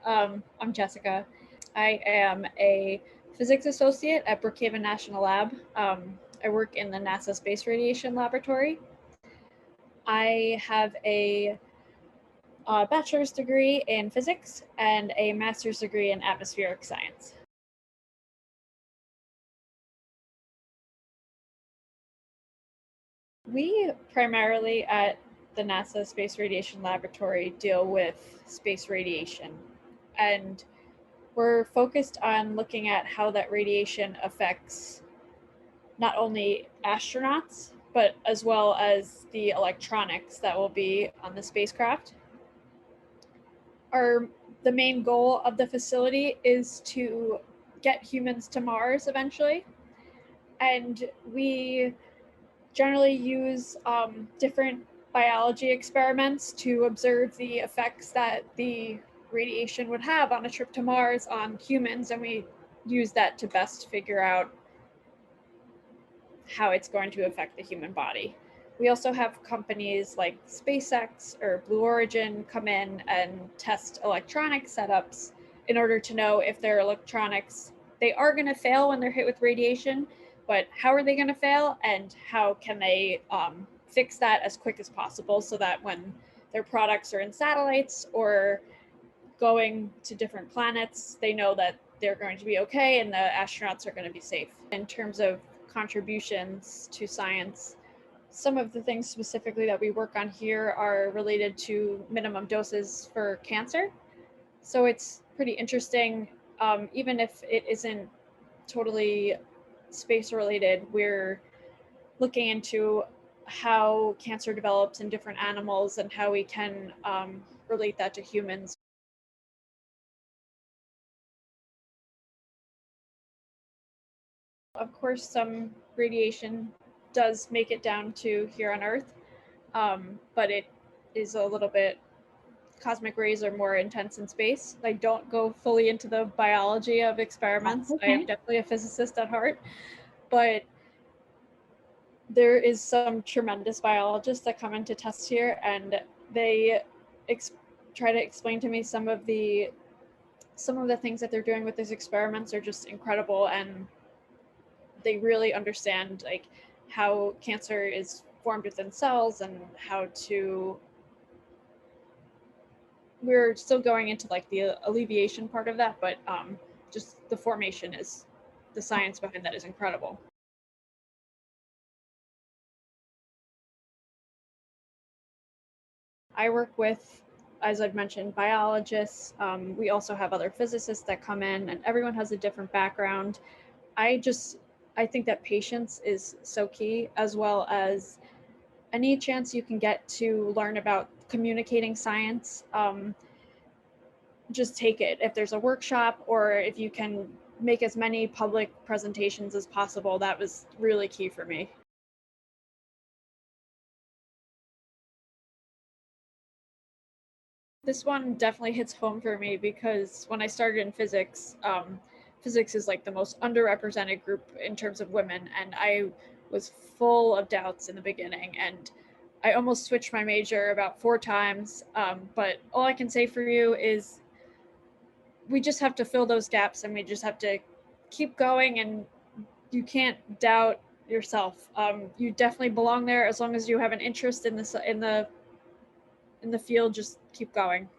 I'm Jessica. I am a physics associate at Brookhaven National Lab. I work in the NASA Space Radiation Laboratory. I have a bachelor's degree in physics and a master's degree in atmospheric science. We primarily at the NASA Space Radiation Laboratory deal with space radiation, and we're focused on looking at how that radiation affects not only astronauts, but as well as the electronics that will be on the spacecraft. The main goal of the facility is to get humans to Mars eventually, and we generally use different biology experiments to observe the effects that the radiation would have on a trip to Mars on humans, and we use that to best figure out how it's going to affect the human body. We also have companies like SpaceX or Blue Origin come in and test electronic setups in order to know if their electronics, they are going to fail when they're hit with radiation, but how are they going to fail and how can they fix that as quick as possible so that when their products are in satellites or going to different planets, they know that they're going to be okay and the astronauts are going to be safe. In terms of contributions to science, some of the things specifically that we work on here are related to minimum doses for cancer. So it's pretty interesting, even if it isn't totally space related, we're looking into how cancer develops in different animals and how we can relate that to humans. Of course, some radiation does make it down to here on Earth, but it is a little bit, cosmic rays are more intense in space. I don't go fully into the biology of experiments. Okay. I am definitely a physicist at heart, but there is some tremendous biologists that come in to test here, and they try to explain to me some of the things that they're doing with these experiments are just incredible, and they really understand like how cancer is formed within cells and how to, we're still going into like the alleviation part of that, but just the formation is, the science behind that is incredible. I work with, as I've mentioned, biologists. We also have other physicists that come in, and everyone has a different background. I think that patience is so key, as well as any chance you can get to learn about communicating science. Just take it. If there's a workshop or if you can make as many public presentations as possible, that was really key for me. This one definitely hits home for me because when I started in physics, physics is like the most underrepresented group in terms of women, and I was full of doubts in the beginning, and I almost switched my major about 4 times. But all I can say for you is we just have to fill those gaps, and we just have to keep going, and you can't doubt yourself. You definitely belong there as long as you have an interest in the field. Just keep going.